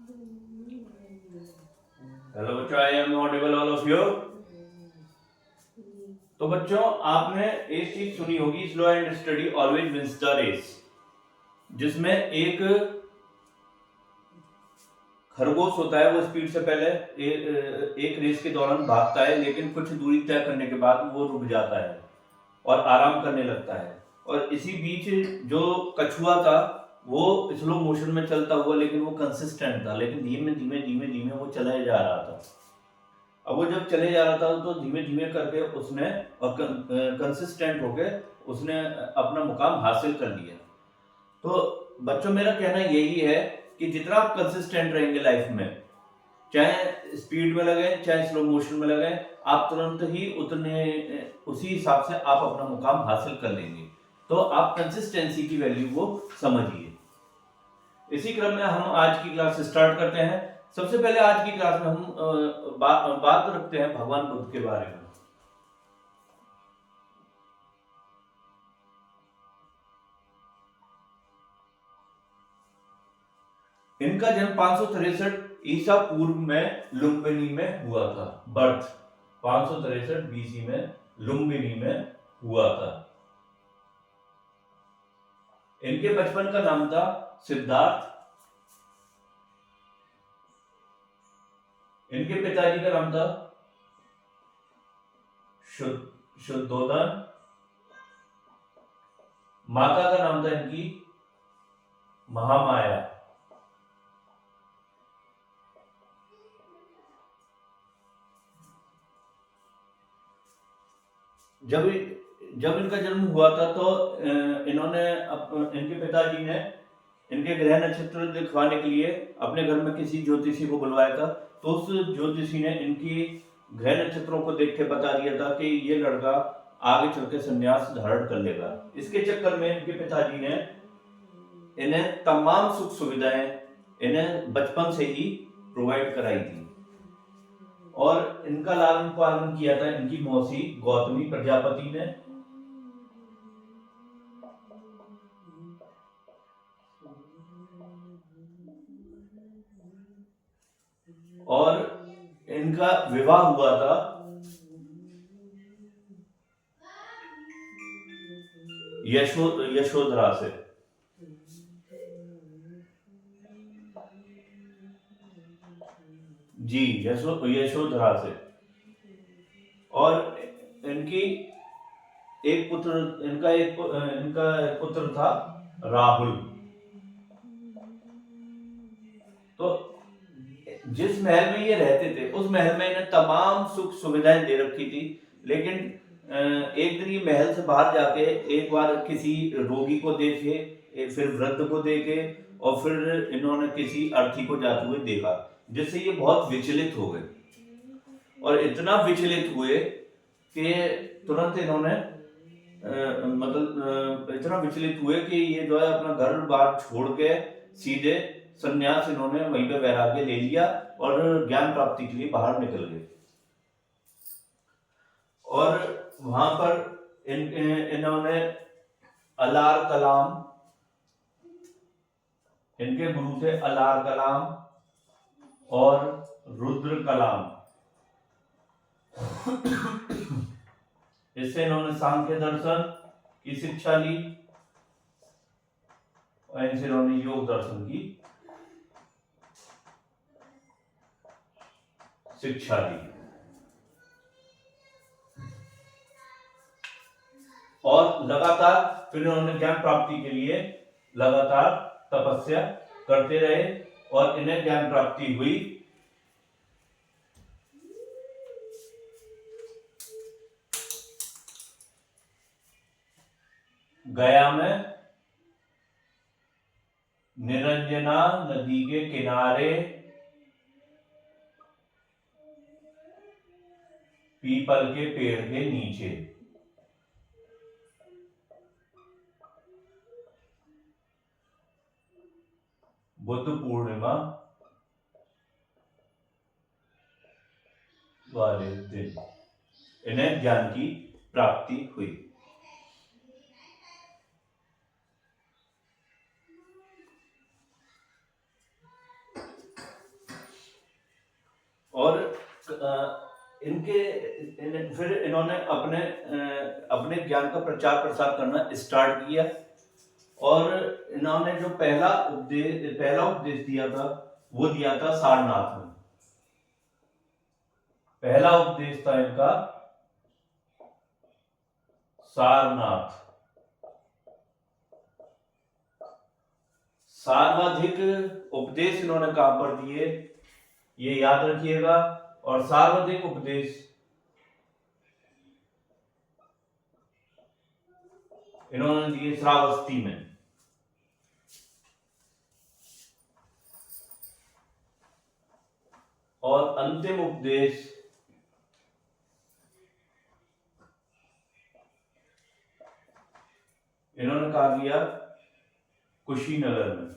Hello बच्चों, I am audible all of you. तो बच्चों, आपने एक चीज सुनी होगी, slow and steady always wins the race, जिसमें एक खरगोश होता है। वो स्पीड से पहले एक रेस के दौरान भागता है, लेकिन कुछ दूरी तय करने के बाद वो रुक जाता है और आराम करने लगता है। और इसी बीच जो कछुआ था वो स्लो मोशन में चलता हुआ, लेकिन वो कंसिस्टेंट था, लेकिन धीमे धीमे धीमे धीमे वो चला जा रहा था। अब वो जब चले जा रहा था तो धीमे धीमे करके उसने और कंसिस्टेंट होके उसने अपना मुकाम हासिल कर लिया। तो बच्चों, मेरा कहना यही है कि जितना आप कंसिस्टेंट रहेंगे लाइफ में, चाहे स्पीड में लगे चाहे स्लो मोशन में लगे, आप तुरंत ही उतने उसी हिसाब से आप अपना मुकाम हासिल कर लेंगे। तो आप कंसिस्टेंसी की वैल्यू को समझिए। इसी क्रम में हम आज की क्लास स्टार्ट करते हैं। सबसे पहले आज की क्लास में हम बात रखते हैं भगवान बुद्ध के बारे में। इनका जन्म 563 ईसा पूर्व में लुम्बिनी में हुआ था। बर्थ 563 बीसी में लुम्बिनी में हुआ था। इनके बचपन का नाम था सिद्धार्थ। इनके पिताजी का नाम था शुद्धोधन। माता का नाम था इनकी महामाया। जब जब इनका जन्म हुआ था तो इनके पिताजी ने इनके ग्रह नक्षत्र दिखवाने के लिए अपने घर में किसी ज्योतिषी को बुलवाया था। तो उस ज्योतिषी ने इनकी ग्रह नक्षत्रों को देख के बता दिया था कि ये लड़का आगे चल के संन्यास धारण कर लेगा। इसके चक्कर में इनके पिताजी ने इन्हें तमाम सुख सुविधाएं इन्हें बचपन से ही प्रोवाइड कराई थी। और इनका लालन पालन किया था इनकी मौसी गौतमी प्रजापति ने। और इनका विवाह हुआ था यशोधरा से। जी, यशोधरा से। और इनकी एक इनका पुत्र था राहुल। तो जिस महल में ये रहते थे उस महल में इन्हें तमाम सुख सुविधाएं दे रखी थी। लेकिन एक दिन ये महल से बाहर जाके एक बार किसी रोगी को देखे, फिर वृद्ध को देखे, और फिर इन्होंने किसी अर्थी को जाते हुए देखा, जिससे ये बहुत विचलित हो गए। और इतना विचलित हुए कि तुरंत इन्होंने इतना विचलित हुए कि ये जो है अपना घर बार छोड़ के सीधे संन्यास इन्होंने वहीं पे वैराग्य ले लिया और ज्ञान प्राप्ति के लिए बाहर निकल गए। और वहां पर इन्होंने अलार कलाम, इनके गुरु थे अलार कलाम और रुद्र कलाम। इससे इन्होंने सांख्य दर्शन की शिक्षा ली और इनसे इन्होंने योग दर्शन की शिक्षा ली। और लगातार फिर इन्होंने ज्ञान प्राप्ति के लिए लगातार तपस्या करते रहे और इन्हें ज्ञान प्राप्ति हुई। गया में निरंजना नदी के किनारे पीपल के पेड़ के नीचे बुद्ध पूर्णिमा वाले दिन इन्हें ज्ञान की प्राप्ति हुई। और इनके फिर इन्होंने अपने ज्ञान का प्रचार प्रसार करना स्टार्ट किया। और इन्होंने जो पहला उपदेश दिया था वो दिया था सारनाथ में। पहला उपदेश था इनका सारनाथ। सार्वधिक उपदेश इन्होंने कहां पर दिए, ये याद रखिएगा। और सार्वधिक उपदेश इन्होंने दिए श्रावस्ती में। और अंतिम उपदेश इन्होंने कहा दिया कुशीनगर में।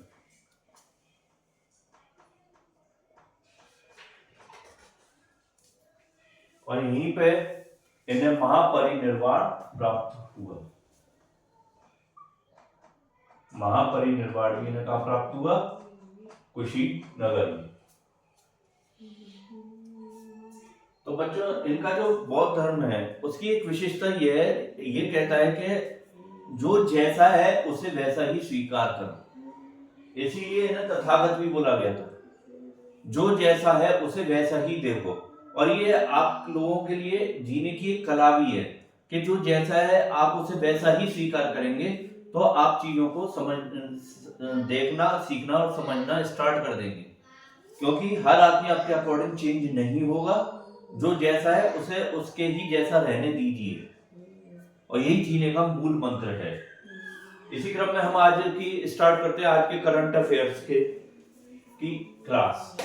और यहीं पे इन्हें महापरिनिर्वाण प्राप्त हुआ। महापरिनिर्वाण इन्हें कहां प्राप्त हुआ? कुशीनगर में। तो बच्चों, इनका जो बौद्ध धर्म है उसकी एक विशेषता ये है, ये कहता है कि जो जैसा है उसे वैसा ही स्वीकार करो। इसीलिए इन्हें तथागत भी बोला गया था। जो जैसा है उसे वैसा ही देखो। और ये आप लोगों के लिए जीने की एक कला भी है कि जो जैसा है आप उसे वैसा ही स्वीकार करेंगे तो आप चीजों को देखना, सीखना और समझना स्टार्ट कर देंगे। क्योंकि हर आदमी आपके अकॉर्डिंग चेंज नहीं होगा। जो जैसा है उसे उसके ही जैसा रहने दीजिए, और यही जीने का मूल मंत्र है। इसी क्रम में हम आज की स्टार्ट करते हैं आज के करंट अफेयर्स की क्लास।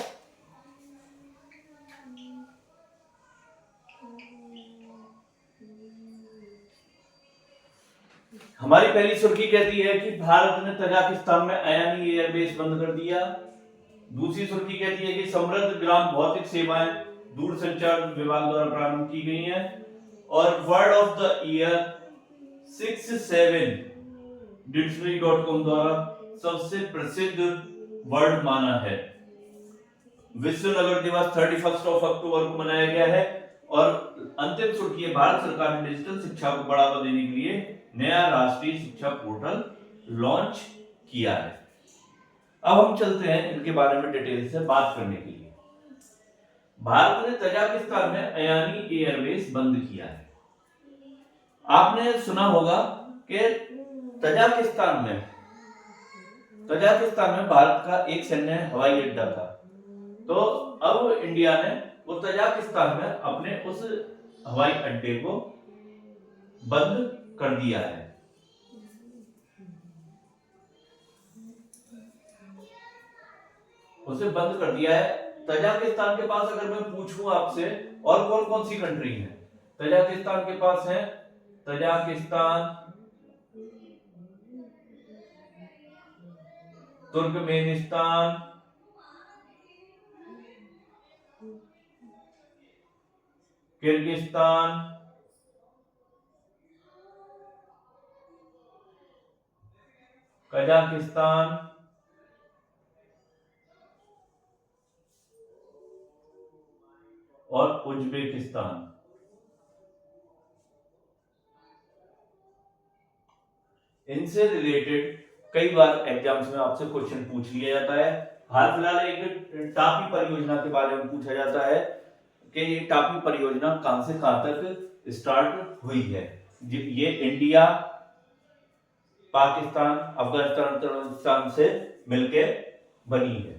हमारी पहली सुर्खी कहती है कि भारत ने तजाकिस्तान में अयानी एयरबेस बंद कर दिया। दूसरी सुर्खी कहती है कि समृद्ध ग्राम भौतिक सेवाएं दूरसंचार विभाग द्वारा प्रारंभ की गई हैं। और वर्ड ऑफ द ईयर 67 डिक्शनरी.com द्वारा सबसे प्रसिद्ध वर्ड माना है। विश्व नगर दिवस 31 अक्टूबर को मनाया गया है। और अंतिम सुर्खी है, भारत सरकार ने डिजिटल शिक्षा को बढ़ावा देने के लिए नया राष्ट्रीय शिक्षा पोर्टल लॉन्च किया है। अब हम चलते हैं इनके बारे में डिटेल से बात करने के लिए। भारत ने तजाकिस्तान में अयानी एयरबेस बंद किया है। आपने सुना होगा कि तजाकिस्तान में भारत का एक सैन्य हवाई अड्डा था। तो अब इंडिया ने वो तजाकिस्तान में अपने उस हवाई अड्डे को बंद कर दिया है। उसे बंद कर दिया है। तजाकिस्तान के पास अगर मैं पूछूं आपसे और कौन कौन सी कंट्री है, तजाकिस्तान के पास है तजाकिस्तान, तुर्कमेनिस्तान, किर्गिस्तान, कजाकिस्तान और उज्बेकिस्तान। इनसे रिलेटेड कई बार एग्जाम्स में आपसे क्वेश्चन पूछ लिया जाता है। हाल फिलहाल एक टापी परियोजना के बारे में पूछा जाता है कि ये टापी परियोजना कहां से कहां तक स्टार्ट हुई है। ये इंडिया, पाकिस्तान, अफगानिस्तान से मिलकर बनी है।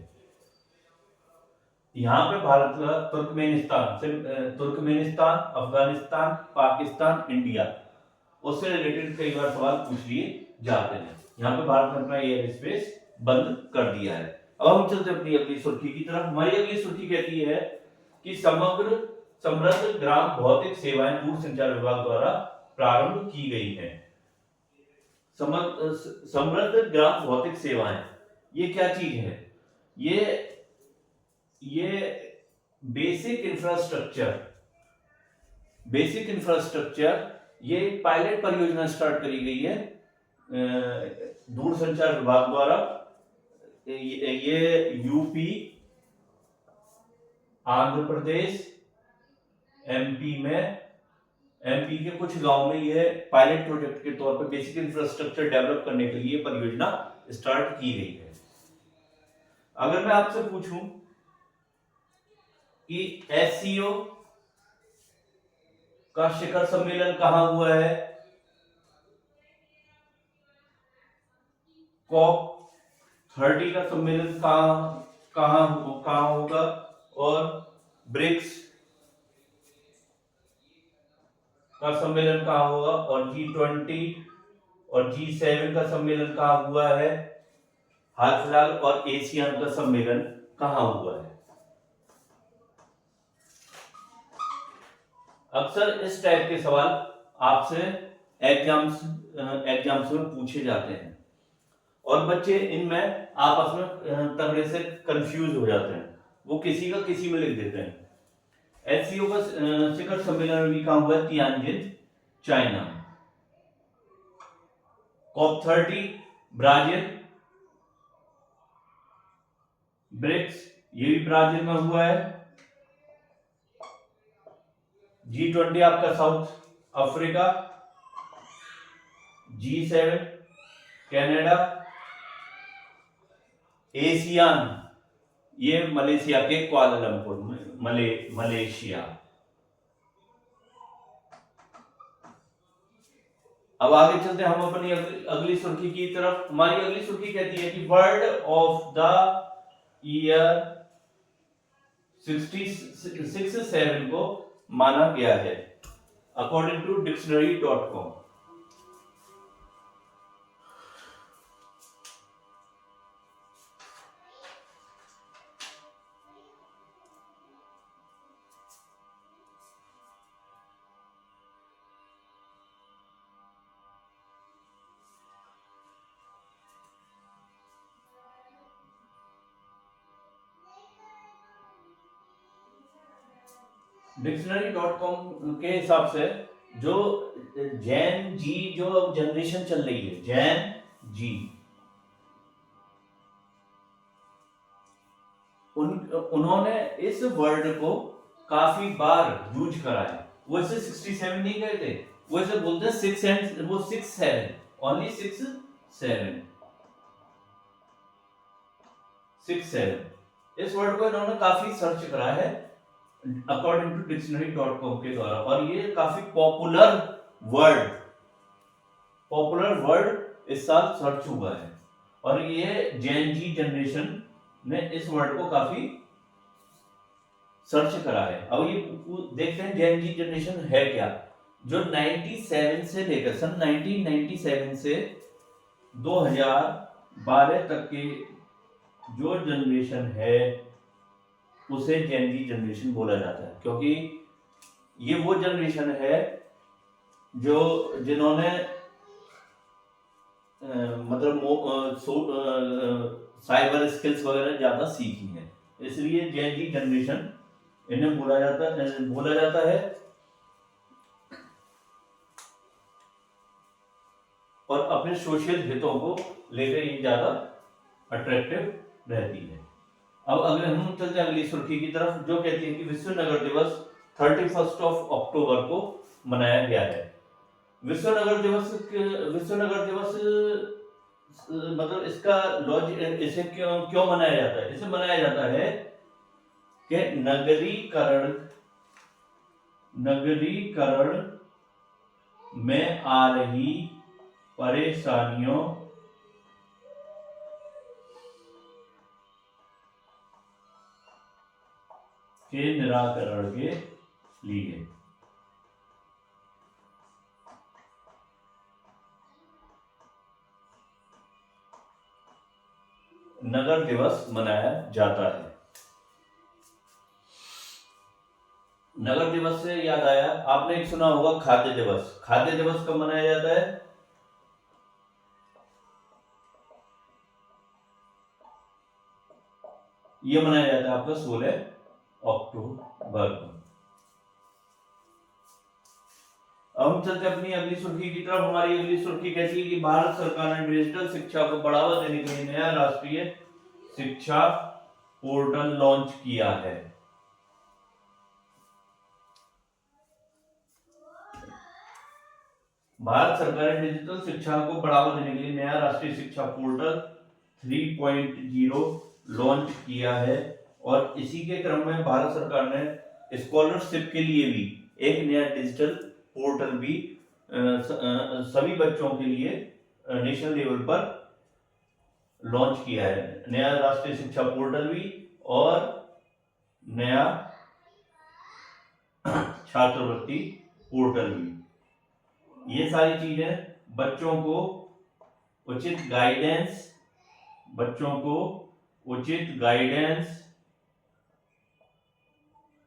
यहाँ पे भारत का तुर्कमेनिस्तान, अफगानिस्तान, पाकिस्तान, इंडिया, उससे रिलेटेड कई बार सवाल पूछ लिए जाते हैं। यहाँ पे भारत ने अपना एयर स्पेस बंद कर दिया है। अब हम चलते हैं अपनी अगली सुर्खी की तरफ। हमारी अगली सुर्खी कहती है कि समृद्ध ग्राम भौतिक सेवाएं दूरसंचार विभाग द्वारा प्रारंभ की गई है। समृद्ध ग्राम भौतिक सेवाएं, ये क्या चीज है? ये बेसिक इंफ्रास्ट्रक्चर, ये पायलट परियोजना स्टार्ट करी गई है दूरसंचार विभाग द्वारा। ये यूपी, आंध्र प्रदेश, एमपी के कुछ गांव में यह पायलट प्रोजेक्ट के तौर पर बेसिक इंफ्रास्ट्रक्चर डेवलप करने के लिए परियोजना स्टार्ट की गई है। अगर मैं आपसे पूछूं कि एससीओ का शिखर सम्मेलन कहां हुआ है, कॉप 30 का सम्मेलन कहां होगा, और ब्रिक्स का सम्मेलन कहां होगा, और G20 और G7 का सम्मेलन कहां हुआ है हाल फिलहाल, और एशियान का सम्मेलन कहां हुआ है। अक्सर इस टाइप के सवाल आपसे एग्जाम्स में पूछे जाते हैं और बच्चे इनमें आपस में तगड़े से कंफ्यूज हो जाते हैं, वो किसी का किसी में लिख देते हैं। एससीओ का शिखर सम्मेलन भी कहां हुआ है, Tianjin China. COP 30 Brazil, BRICS ये भी ब्राजील में हुआ है, G20 आपका South Africa, G7 Canada, ASEAN ये मलेशिया के कुआलालंपुर में, मलेशिया। अब आगे चलते हैं हम अपनी अगली सुर्खी की तरफ। हमारी अगली सुर्खी कहती है कि वर्ड ऑफ द ईयर 67 को माना गया है अकॉर्डिंग टू dictionary.com। dictionary.com के हिसाब से जो जैन जी जो जनरेशन चल रही है, जैन जी, उन्होंने इस वर्ड को काफी बार यूज करा है। वो इसे 67 नहीं कहते, वो इसे बोलते हैं 6 एंड वो 6-7, ओनली 6-7 6-7। इस वर्ड को इन्होंने काफी सर्च करा है अकॉर्डिंग टू dictionary.com के द्वारा, और ये काफी पॉपुलर वर्ड इस साल सर्च हुआ है, और ये जेन जी जनरेशन ने इस वर्ड को काफी सर्च करा है। अब ये देखते हैं जेन जी जनरेशन है क्या, जो 97 से लेकर सन 1997 से 2012 तक की जो जनरेशन है उसे जेन जी जनरेशन बोला जाता है, क्योंकि ये वो जनरेशन है जो जिन्होंने साइबर स्किल्स वगैरह ज्यादा सीखी हैं, इसलिए जेन जी जनरेशन इन्हें बोला जाता है। और अपने सोशल हितों को लेकर ये ज्यादा अट्रैक्टिव रहती है। अब अगर हम चलते हैं अगली सुर्खी की तरफ, जो कहती है कि विश्व नगर दिवस 31 अक्टूबर को मनाया गया है। विश्व नगर दिवस मतलब इसका लॉजिक, इसे क्यों मनाया जाता है? इसे मनाया जाता है कि नगरीकरण में आ रही परेशानियों के निराकरण के लिए नगर दिवस मनाया जाता है। नगर दिवस से याद आया, आपने एक सुना होगा खाद्य दिवस। खाद्य दिवस कब मनाया जाता है? ये मनाया जाता है आपका 16 अक्टूबर को। अब हम चलते अपनी अगली सुर्खी की तरफ। हमारी अगली सुर्खी कहती है कि भारत सरकार ने डिजिटल शिक्षा को बढ़ावा देने के लिए नया राष्ट्रीय शिक्षा पोर्टल लॉन्च किया है। भारत सरकार ने डिजिटल शिक्षा को बढ़ावा देने के लिए नया राष्ट्रीय शिक्षा पोर्टल 3.0 लॉन्च किया है, और इसी के क्रम में भारत सरकार ने स्कॉलरशिप के लिए भी एक नया डिजिटल पोर्टल भी सभी बच्चों के लिए नेशनल लेवल पर लॉन्च किया है। नया राष्ट्रीय शिक्षा पोर्टल भी और नया छात्रवृत्ति पोर्टल भी। ये सारी चीजें बच्चों को उचित गाइडेंस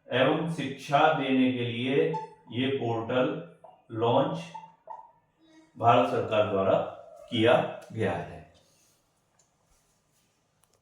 एवं शिक्षा देने के लिए ये पोर्टल लॉन्च भारत सरकार द्वारा किया गया है।